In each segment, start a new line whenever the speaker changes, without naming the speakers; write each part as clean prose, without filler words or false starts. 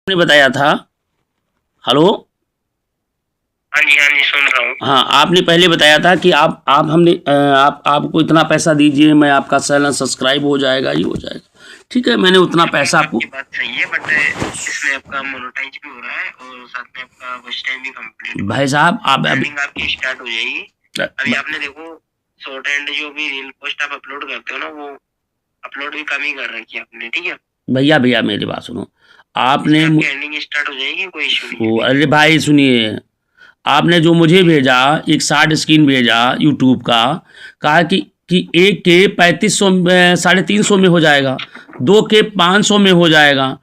आपने बताया था। हेलो।
हाँ जी सुन रहा हूँ।
हाँ, आपने पहले बताया था कि आप हमने आपको इतना पैसा दीजिए, मैं आपका चैनल सब्सक्राइब हो जाएगा, ये हो जाएगा। ठीक है, मैंने उतना पैसा आपको।
आपकी बात सही है, बट इसमें आपका मोनेटाइज भी हो रहा है और साथ में आपका वॉच टाइम भी कंप्लीट।
भाई साहब आप
अर्निंग आपकी स्टार्ट हो जाएगी। अभी आपने देखो शॉर्ट एंड जो भी रील पोस्ट आप अपलोड करते हो ना, वो अपलोड भी कम ही कर रखी है आपने। ठीक है
भैया मेरी बात सुनो। आपने
अर्निंग स्टार्ट हो जाएगी, कोई इशू नहीं है।
अरे भाई सुनिए, आपने जो मुझे भेजा एक शॉर्ट स्क्रीन भेजा यूट्यूब का, कहा कि एक के 3500 350 में हो जाएगा, 2 के 500 में हो जाएगा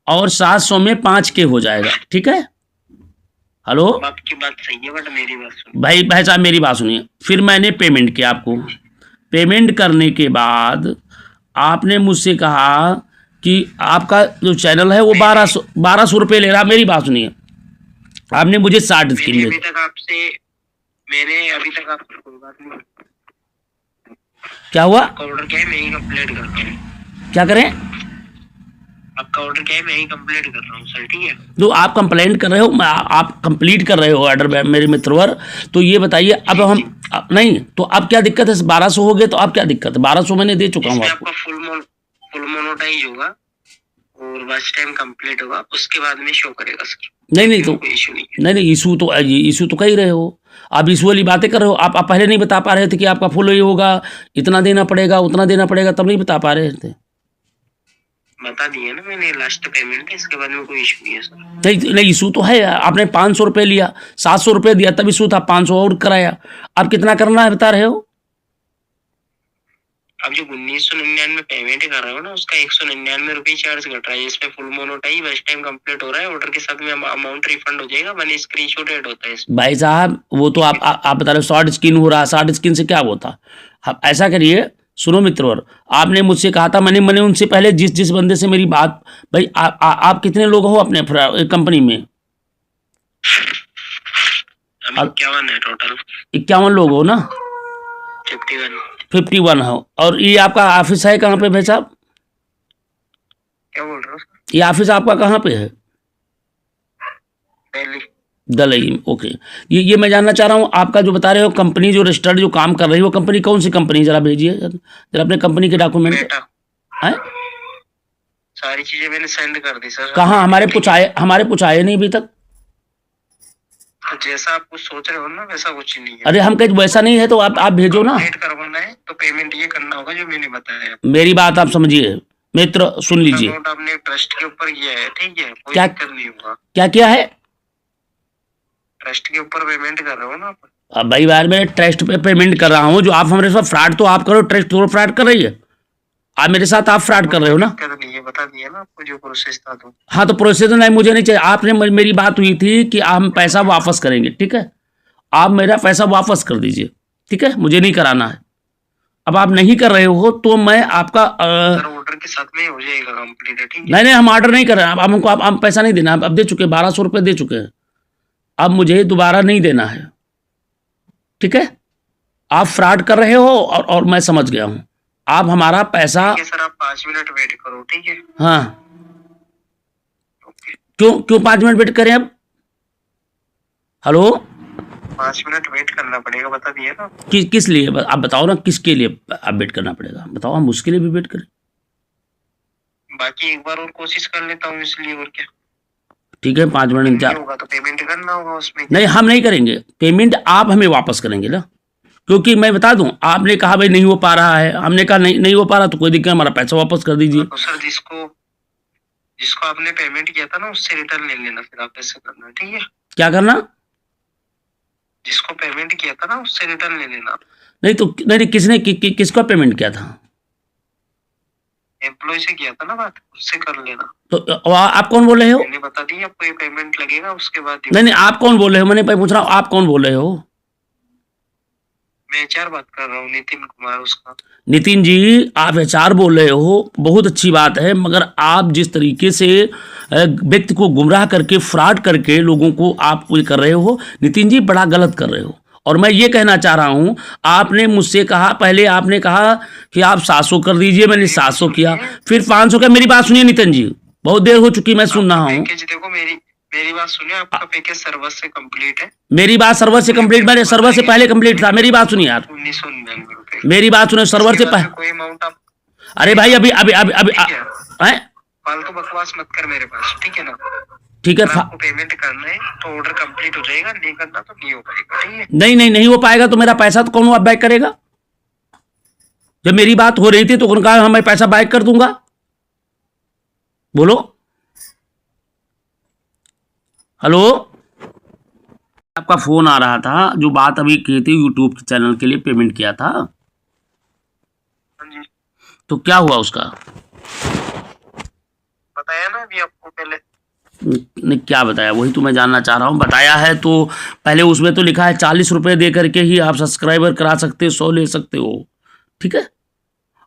और 700 में 5 के हो जाएगा। ठीक है। हेलो।
आपकी बात सही है, बट मेरी बात सुनिए।
भाई साहब मेरी बात सुनिए। फिर मैंने पेमेंट किया आपको। पेमेंट करने के बाद आपने मुझसे कहा कि आपका जो चैनल है वो 1200 रुपये ले रहा। मेरी बात सुनिए, आपने मुझे 60 स्क्रीन
मैंने अभी तक आपको कोई बात नहीं।
क्या हुआ?
ऑर्डर क्या है, मैं ही कंप्लीट कर रहा हूँ।
क्या करें?
आपका ऑर्डर क्या है, मैं ही कंप्लीट कर रहा हूँ सर। ठीक है,
तो आप कंप्लेंट कर रहे हो, आप कंप्लीट कर रहे हो ऑर्डर मेरे मित्रवर। तो ये बताइए अब हम नहीं तो अब क्या दिक्कत है? 1200 हो गए तो अब क्या दिक्कत है? 1200 मैंने दे चुका हूँ आपको।
आपका फुल मोनेटाइज होगा और वॉच टाइम कंप्लीट होगा, उसके बाद में शो करेगा सर।
नहीं तो
इशू नहीं।
नहीं इशू तो कह रहे हो आप, इशू वाली बातें कर रहे हो। आप पहले नहीं बता पा रहे थे कि आपका फुल ये होगा, इतना देना पड़ेगा, उतना देना पड़ेगा, तब नहीं बता पा रहे थे।
बता दिया ना मैंने, लास्ट पेमेंट है, इसके बाद में कोई इशू नहीं है सर।
नहीं इशू तो है। आपने 500 रुपये लिया, 700 रुपये दिया तब इशू था, 500 और कराया। अब कितना करना है बता रहे हो?
अब जो 1999 पेमेंट कर रहे हो ना, उसका 199 रुपये चार्ज कट रहा है। इसमें full monetize watch time complete हो रहा है, ऑर्डर के साथ में अमाउंट रिफंड हो जाएगा। 1 स्क्रीनशॉट ऐड होता है इसमें।
भाई साहब वो तो आप बता रहे हो शॉर्ट स्क्रीन हो रहा, शॉर्ट स्क्रीन से क्या होता? आप ऐसा करिए, सुनो मित्रवर, आपने मुझसे कहा था, मैंने उनसे पहले जिस बंदे से मेरी बात, भाई आप कितने लोग हो अपने कंपनी में?
51 है टोटल।
51 लोग हो ना? 51 हो। और ये आपका ऑफिस है कहाँ पे भाई साहब?
क्या बोल रहे हो?
ये ऑफिस आपका कहाँ पे है? दलई में। ओके। ये मैं जानना चाह रहा हूँ, आपका जो बता रहे हो कंपनी जो रजिस्टर्ड जो काम कर रही है, वो कंपनी कौन सी कंपनी? जरा भेजिए जरा अपने कंपनी के डॉक्यूमेंट है।
सारी चीजें मैंने सेंड कर दी सर।
कहाँ? हमारे कुछ आए नहीं अभी तक।
जैसा आप कुछ सोच रहे हो ना, वैसा कुछ नहीं है।
अरे हम कहीं वैसा नहीं है तो आप भेजो ना।
करवाना है तो पेमेंट ये करना होगा जो मैंने बताया।
मेरी बात आप समझिए मित्र, सुन लीजिए।
आपने ट्रस्ट के ऊपर किया है, ठीक है, कोई
क्या
दिक्कत नहीं होगा।
क्या किया है?
ट्रस्ट के ऊपर पेमेंट कर रहे हो ना आप?
अब भाई बार मैं ट्रस्ट पे पेमेंट कर रहा हूँ। जो आप हमारे साथ फ्रॉड तो आप करो, ट्रस्ट तो फ्रॉड कर रही है। आप मेरे साथ आप फ्रॉड कर रहे हो ना?
नहीं, बता दिया ना आपको जो प्रोसेस था। तो
हाँ तो प्रोसेस नहीं, मुझे नहीं चाहिए। आपने मेरी बात हुई थी कि हम पैसा वापस करेंगे, ठीक है? आप मेरा पैसा वापस कर दीजिए, ठीक है? मुझे नहीं कराना है। अब आप नहीं कर रहे हो तो मैं आपका
ऑर्डर के साथ में हो जाएगा कंप्लीट, ठीक है?
नहीं हम ऑर्डर नहीं कर रहे हैं। अब हमको आप पैसा नहीं देना। अब दे चुके 1200 रुपये दे चुके हैं, अब मुझे दोबारा नहीं देना है, ठीक है? आप फ्रॉड कर रहे हो और मैं समझ गया हूँ। आप हमारा पैसा
सर आप 5 मिनट वेट करो, ठीक है?
हाँ क्यों 5 मिनट वेट करें अब? हेलो
5 मिनट वेट करना पड़ेगा, बता दिया ना।
किस लिए आप बताओ ना, किसके लिए आप वेट करना पड़ेगा बताओ? हम उसके लिए भी वेट करें?
बाकी एक बार और कोशिश कर लेता हूँ, इसलिए। और क्या?
ठीक है 5 मिनट इंतजार
होगा तो पेमेंट करना होगा उसमें।
नहीं हम नहीं करेंगे पेमेंट, आप हमें वापस करेंगे ना। क्योंकि मैं बता दूं, आपने कहा भाई नहीं हो पा रहा है, हमने कहा नहीं हो पा रहा तो कोई दिक्कत, हमारा पैसा वापस कर दीजिए।
तो सर जिसको आपने पेमेंट किया था ना, उससे रिटर्न ले लेना, फिर आप ऐसे करना, ठीक है?
क्या करना?
जिसको पेमेंट किया था ना, उससे रिटर्न ले लेना।
नहीं तो नहीं किसने किसको पेमेंट किया था?
एम्प्लॉय से किया था ना बात, उससे कर लेना।
तो आप कौन बोल रहे हो?
मैंने बता दी आपको, ये पेमेंट लगेगा उसके बाद।
नहीं आप कौन बोल रहे हो? मैंने पूछ रहा हूँ आप कौन बोल रहे हो?
मैं HR बात कर रहा हूँ, नितिन कुमार उसका।
नितिन जी आप HR बोल रहे हो, बहुत अच्छी बात है, मगर आप जिस तरीके से व्यक्ति को गुमराह करके फ्रॉड करके लोगों को आप कर रहे हो नितिन जी, बड़ा गलत कर रहे हो। और मैं ये कहना चाह रहा हूँ, आपने मुझसे कहा, पहले आपने कहा कि आप 700 कर दीजिए, मैंने 700 किया, फिर 500 का। मेरी बात सुनिए नितिन जी, बहुत देर हो चुकी, मैं सुन रहा हूँ।
पैकेज देखो, मेरी बात सुनिए, आपका पैकेज सर्वर से कंप्लीट है।
मेरी बात सर्वर से कंप्लीट, मेरे सर्वर से पहले कंप्लीट था। मेरी बात सुनिए यार,
1999 रुपए।
मेरी बात सुनिए, सर्वर से पहले।
कोई अमाउंट आप,
अरे भाई अभी अभी अभी अभी
ठीक है,
हैं?
फालतू बकवास मत कर मेरे पास, ठीक है ना।
ठीक है,
आपको पेमेंट करना है तो ऑर्डर कंप्लीट हो जाएगा, नहीं करना तो नहीं हो पाएगा, ठीक है।
नहीं हो पाएगा तो मेरा पैसा तो कौन बैक करेगा? जब मेरी बात हो रही थी तो उन्होंने कहा मैं पैसा बैक कर दूंगा। बोलो। हेलो, आपका फोन आ रहा था, जो बात अभी की थी यूट्यूब चैनल के लिए पेमेंट किया था,
हाँ जी,
तो क्या हुआ उसका?
बताया ना अभी आपको पहले।
ने क्या बताया, वही तो मैं जानना चाह रहा हूँ। बताया है तो पहले उसमें तो लिखा है 40 रुपये दे करके ही आप सब्सक्राइबर करा सकते हो, 100 ले सकते हो, ठीक है।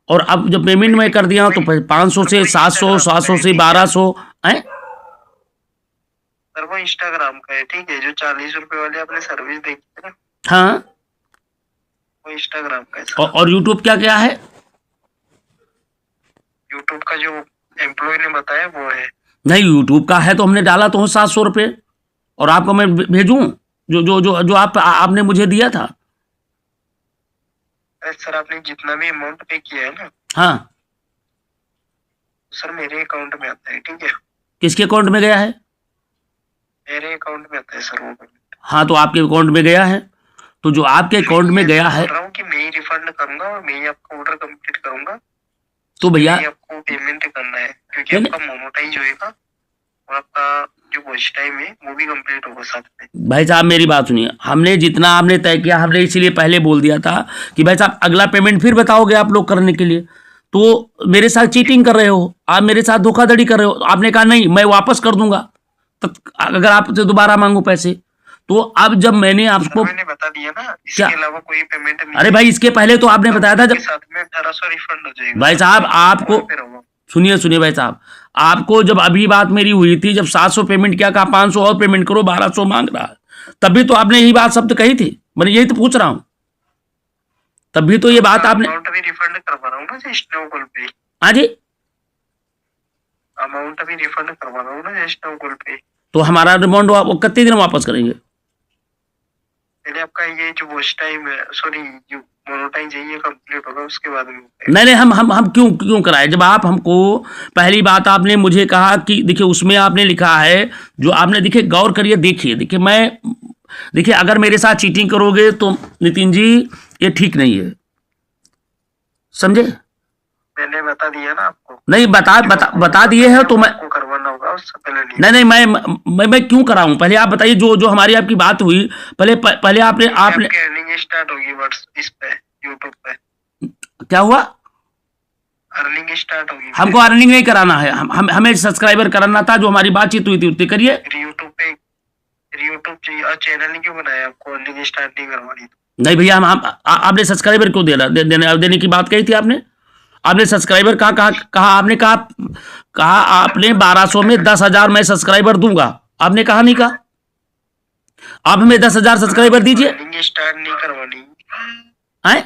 और अब जब पेमेंट मैं कर दिया तो 500 से 700, 700 से 1200 है।
सर वो इंस्टाग्राम का है, ठीक है, जो 40 रुपए वाली आपने सर्विस देखी है ना,
हाँ,
वो इंस्टाग्राम का है।
और यूट्यूब क्या क्या है?
यूट्यूब का जो एम्प्लॉय ने बताया वो है।
नहीं, यूट्यूब का है तो हमने डाला तो 700 रुपये, और आपको मैं भेजूं जो जो जो जो आपने मुझे दिया था।
अरे सर, आपने जितना भी अमाउंट पे किया है ना,
हाँ,
सर मेरे अकाउंट में आता है, ठीक है।
किसके अकाउंट में गया है?
मेरे अकाउंट में आता है सर वो पेमेंट।
हाँ, तो आपके अकाउंट में गया है, तो जो आपके अकाउंट में गया है,
बोल रहा हूँ कि मैं ही रिफंड करूंगा और मैं ही आपका ऑर्डर कंप्लीट करूंगा।
तो भैया
आपको पेमेंट करना है, क्योंकि आपका मोनेटाइज होएगा और आपका जो वॉच टाइम है वो भी कंप्लीट होगा साथ में।
भाई साहब मेरी बात सुनिए, हमने जितना आपने तय किया, हमने इसीलिए पहले बोल दिया था कि भाई साहब अगला पेमेंट फिर बताओगे आप लोग करने के लिए, तो मेरे साथ चीटिंग कर रहे हो आप, मेरे साथ धोखाधड़ी कर रहे हो। आपने कहा नहीं मैं वापस कर दूंगा, तो अगर आपसे दोबारा मांगू पैसे, तो अब जब मैंने आपको
मैंने बता दिया ना, इसके
क्या?
अलावा कोई पेमेंट नहीं।
अरे भाई इसके पहले तो आपने बताया था, जब
साथ में 1800 रिफंड हो जाएगा।
भाई साहब आपको सुनिए भाई साहब, आपको जब अभी बात मेरी हुई थी, जब 700 पेमेंट किया, कहा 500 और पेमेंट करो, 1200 मांग रहा है, तभी तो आपने यही बात शब्द कही थी। मैंने यही तो पूछ रहा हूं, तभी तो ये बात आपने।
अमाउंट भी रिफंड करवा रहा हूँ ना स्नोकॉल पे।
हाँ जी,
अमाउंट भी रिफंड करवा रहा हूँ ना स्नोकॉल पे।
तो हमारा रिमांड कितने दिन वापस करेंगे?
पहले आपका ये जो वॉच टाइम है, सॉरी जो मोनेटाइज है, ये कंप्लीट होगा, उसके बाद में।
नहीं हम क्यों कराए? जब आप हमको पहली बात आपने मुझे कहा कि देखिए उसमें आपने लिखा है, जो आपने देखिए गौर करिए, देखिए मैं देखिए अगर मेरे साथ चीटिंग करोगे तो नितिन जी ये ठीक नहीं है, समझे?
मैंने बता दिया ना आपको। नहीं
बता दिए है तो मैं
करवाना होगा उससे पहले।
नहीं मैं क्यों कराऊं? पहले आप बताइए, जो हमारी आपकी बात हुई, पहले आपने
अर्निंग स्टार्ट होगी इस पे यूट्यूब पे।
क्या हुआ?
अर्निंग स्टार्ट होगी।
हमको अर्निंग नहीं कराना है, हमें सब्सक्राइबर कराना था, जो हमारी बातचीत हुई थी उतनी करिए।
यूट्यूब चैनल नहीं क्यों बनाया आपको? अर्निंग स्टार्ट नहीं करवानी?
नहीं भैया, आपने सब्सक्राइबर क्यों देने की बात कही थी आपने सब्सक्राइबर कहा आपने कहा आपने 1200 में 10,000 मैं सब्सक्राइबर दूंगा, आपने कहा नहीं कहा? आप हमें 10,000 सब्सक्राइबर दीजिए।
अर्निंग स्टार्ट नहीं करवानी
है?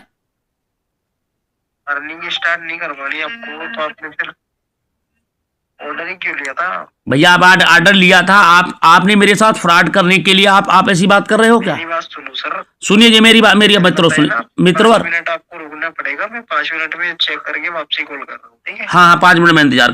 अर्निंग स्टार्ट नहीं करवानी आपको, तो आपने फिर ऑर्डर ही क्यों लिया था?
भैया आप ऑर्डर लिया था, आपने मेरे साथ फ्रॉड करने के लिए आप ऐसी बात कर रहे हो क्या?
मेरी बात सुनो सर,
सुनिए जी मेरी मित्रों, सुनिए मित्रों,
5 मिनट आपको रुकना पड़ेगा, मैं 5 मिनट में चेक करके वापसी कॉल कर रहा हूँ, ठीक है?
हाँ 5 मिनट में इंतजार